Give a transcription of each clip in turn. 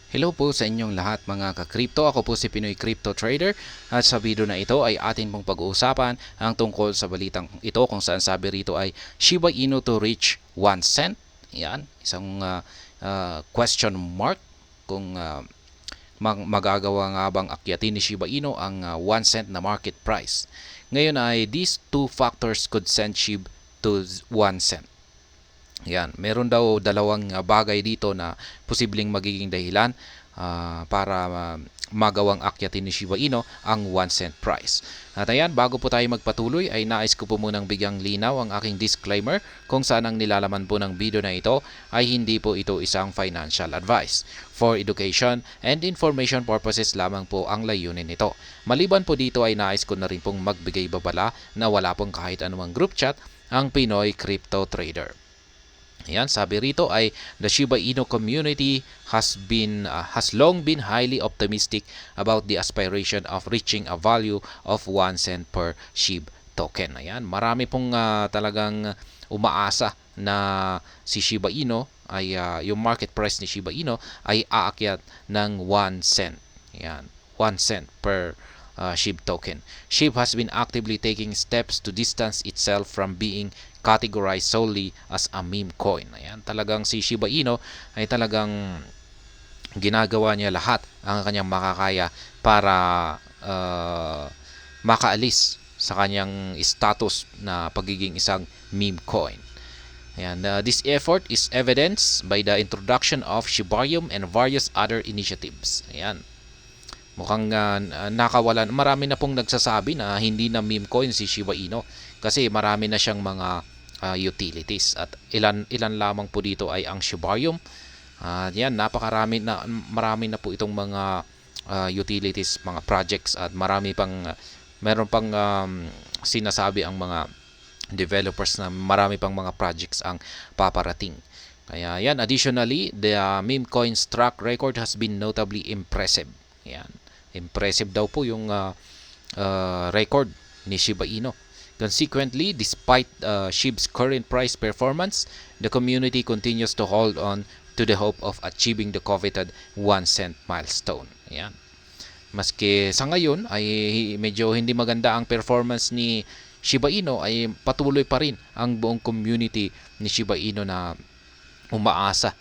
Hello po sa inyong lahat mga ka-crypto. Ako po si Pinoy Crypto Trader at sa video na ito ay atin pong pag-uusapan ang tungkol sa balitang ito kung saan sabi rito ay Shiba Inu to reach 1 cent. Yan, isang question mark kung magagawa nga bang akyatin ni Shiba Inu ang 1 cent na market price. Ngayon ay these two factors could send SHIB to 1 cent. Yan, meron daw dalawang bagay dito na posibleng magiging dahilan para magawang akyatin ni Shiba Inu ang 1 cent price. At ayan, bago po tayo magpatuloy ay nais ko po munang bigyang linaw ang aking disclaimer kung saan ang nilalaman po ng video na ito ay hindi po ito isang financial advice. For education and information purposes lamang po ang layunin nito. Maliban po dito ay nais ko na rin pong magbigay babala na wala pong kahit anumang group chat ang Pinoy Crypto Trader. Yan, sabi rito ay the Shiba Inu community has long been highly optimistic about the aspiration of reaching a value of 1 cent per SHIB token. Ayan, marami pong talagang umaasa na si Shiba Inu ay yung market price ni Shiba Inu ay aakyat ng 1 cent. Ayan, 1 cent per SHIB token. SHIB has been actively taking steps to distance itself from being categorized solely as a meme coin. Ayan, talagang si Shiba Inu ay talagang ginagawa niya lahat ang kanyang makakaya para makaalis sa kanyang status na pagiging isang meme coin. Ayan, this effort is evidenced by the introduction of Shibarium and various other initiatives. Ayan, mukhang nakawalan. Marami na pong nagsasabi na hindi na meme coin si Shiba Inu kasi marami na siyang mga utilities at ilan lamang po dito ay ang Shibarium. Yan, marami na po itong mga utilities, mga projects at meron pang sinasabi ang mga developers na marami pang mga projects ang paparating. Kaya yan, additionally, the meme coin's track record has been notably impressive. Yan, impressive daw po yung record ni Shiba Inu. Consequently, despite SHIB's current price performance, the community continues to hold on to the hope of achieving the coveted 1 cent milestone. Ayan. Maski sa ngayon ay medyo hindi maganda ang performance ni Shiba Inu, ay patuloy pa rin ang buong community ni Shiba Inu na umaasa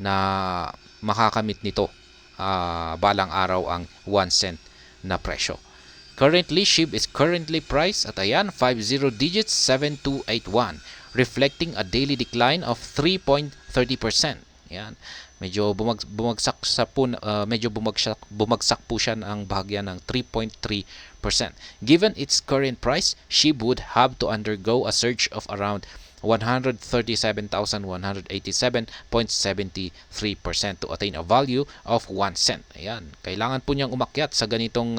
na makakamit nito balang araw ang 1 cent na presyo. Currently, SHIB is currently priced at ayan, 50 digits 7281, reflecting a daily decline of 3.30%. Ayan, medyo bumagsak po siya ang bahagya ng 3.3%. Given its current price, SHIB would have to undergo a surge of around 137,187.73% to attain a value of 1 cent. Ayan, kailangan po niyang umakyat sa ganitong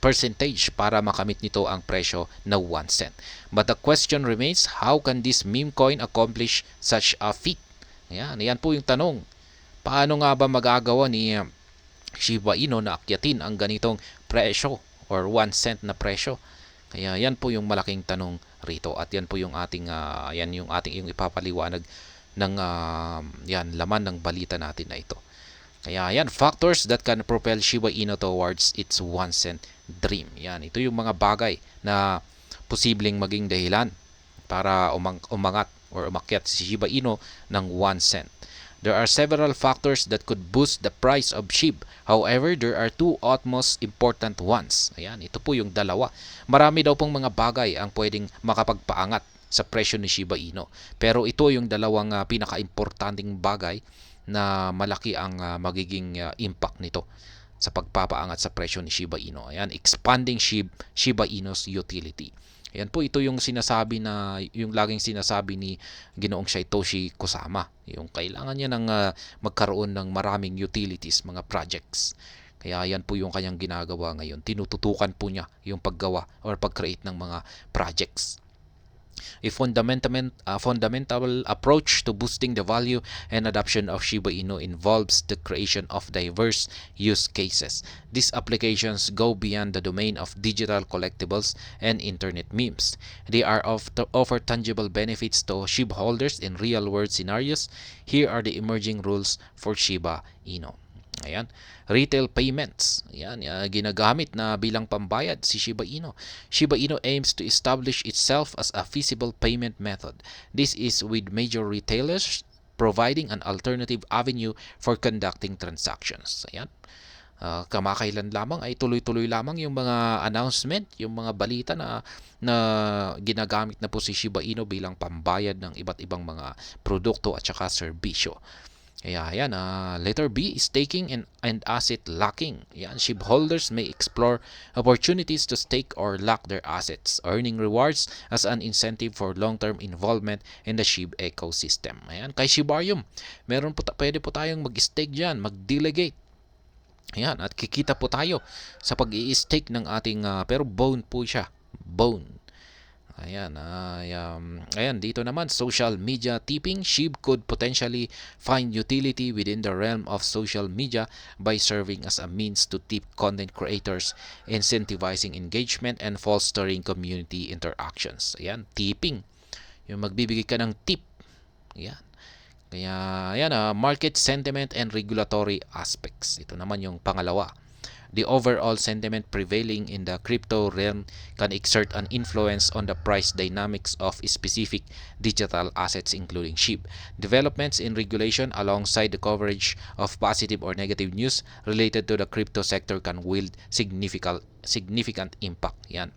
percentage para makamit nito ang presyo na 1 cent. But the question remains, how can this meme coin accomplish such a feat? Ayan po yung tanong. Paano nga ba magagawa ni Shiba Inu na akyatin ang ganitong presyo or 1 cent na presyo? Kaya yan po yung malaking tanong rito at yan po yung ating yung ipapaliwanag ng yan laman ng balita natin na ito. Kaya yan, factors that can propel Shiba Inu towards its 1 cent dream. Yan, ito yung mga bagay na posibleng maging dahilan para umangat or umakyat si Shiba Inu ng 1 cent. There are several factors that could boost the price of SHIB. However, there are two utmost important ones. Ayan, ito po yung dalawa. Marami daw pong mga bagay ang pwedeng makapagpaangat sa presyo ni Shiba Inu. Pero ito yung dalawang pinaka-importanting bagay na malaki ang magiging impact nito sa pagpapaangat sa presyo ni Shiba Inu. Ayan, expanding Shiba Inu's utility. Ayan po, ito yung laging sinasabi ni Ginoong Satoshi Kusama. Yung kailangan niya ng magkaroon ng maraming utilities, mga projects. Kaya yan po yung kanyang ginagawa ngayon. Tinututukan po niya yung paggawa or pag-create ng mga projects. A fundamental approach to boosting the value and adoption of Shiba Inu involves the creation of diverse use cases. These applications go beyond the domain of digital collectibles and internet memes. They are offer tangible benefits to SHIB holders in real-world scenarios. Here are the emerging rules for Shiba Inu. Ayan, retail payments. Ayan, ginagamit na bilang pambayad si Shiba Inu. Shiba Inu aims to establish itself as a feasible payment method. This is with major retailers providing an alternative avenue for conducting transactions. Ayan. Kamakailan lamang ay tuloy-tuloy lamang yung mga announcement, yung mga balita na ginagamit na po si Shiba Inu bilang pambayad ng iba't ibang mga produkto at saka serbisyo. Kaya ayan, letter B is staking and asset locking. Ayan, SHIB holders may explore opportunities to stake or lock their assets, earning rewards as an incentive for long-term involvement in the SHIB ecosystem. Ayan, kay Shibarium, pwede po tayong mag-stake dyan, mag-delegate. Ayan, at kikita po tayo sa pag-i-stake ng ating, pero bone po siya, bone. Ayan, ayan, dito naman, social media tipping. SHIB could potentially find utility within the realm of social media by serving as a means to tip content creators, incentivizing engagement and fostering community interactions. Ayan, tipping. Yung magbibigay ka ng tip. Ayan. Kaya, ayan, market sentiment and regulatory aspects. Ito naman yung pangalawa. The overall sentiment prevailing in the crypto realm can exert an influence on the price dynamics of specific digital assets including SHIB. Developments in regulation alongside the coverage of positive or negative news related to the crypto sector can wield significant impact. Yan.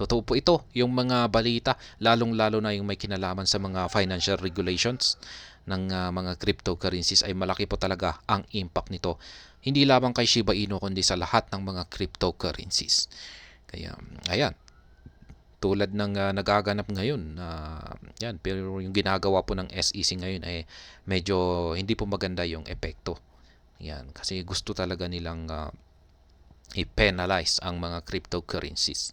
Totoo po ito, yung mga balita, lalong-lalo na yung may kinalaman sa mga financial regulations ng mga cryptocurrencies ay malaki po talaga ang impact nito. Hindi lamang kay Shiba Inu kundi sa lahat ng mga cryptocurrencies. Kaya, ayan, tulad ng nagaganap ngayon, yan, pero yung ginagawa po ng SEC ngayon ay medyo hindi po maganda yung epekto. Yan, kasi gusto talaga nilang i-penalize ang mga cryptocurrencies.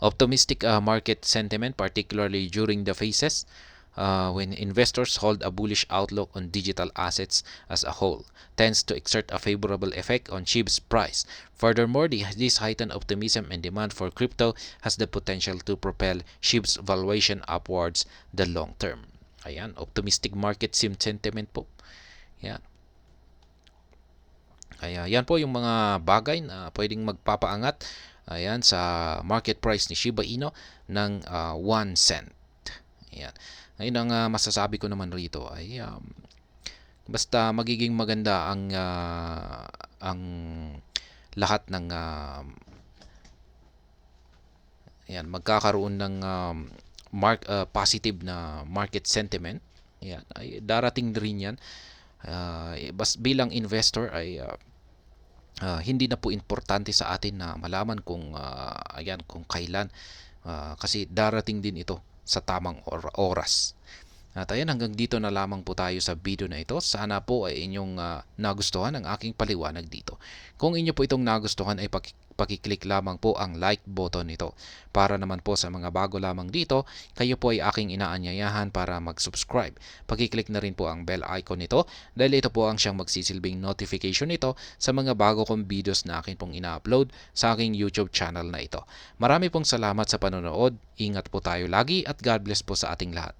Optimistic market sentiment, particularly during the phases when investors hold a bullish outlook on digital assets as a whole, tends to exert a favorable effect on SHIB's price. Furthermore, this heightened optimism and demand for crypto has the potential to propel SHIB's valuation upwards the long term. Ayan, optimistic market sentiment po. Ayan. Kaya yan po yung mga bagay na pwedeng magpapaangat ayan sa market price ni Shiba Inu ng 1 cent. Ayan. Ngayon ang masasabi ko naman rito ay basta magiging maganda ang lahat ng ayan, magkakaroon ng positive na market sentiment. Ayan, ay darating rin yan. Bilang investor ay hindi na po importante sa atin na malaman kung kung kailan kasi darating din ito sa tamang oras. At ayan, hanggang dito na lamang po tayo sa video na ito. Sana po ay inyong nagustuhan ang aking paliwanag dito. Kung inyo po itong nagustuhan ay pakiclick lamang po ang like button nito. Para naman po sa mga bago lamang dito, kayo po ay aking inaanyayahan para mag-subscribe. Pakiclick na rin po ang bell icon nito dahil ito po ang siyang magsisilbing notification nito sa mga bago kong videos na akin pong ina-upload sa aking YouTube channel na ito. Marami pong salamat sa panonood. Ingat po tayo lagi at God bless po sa ating lahat.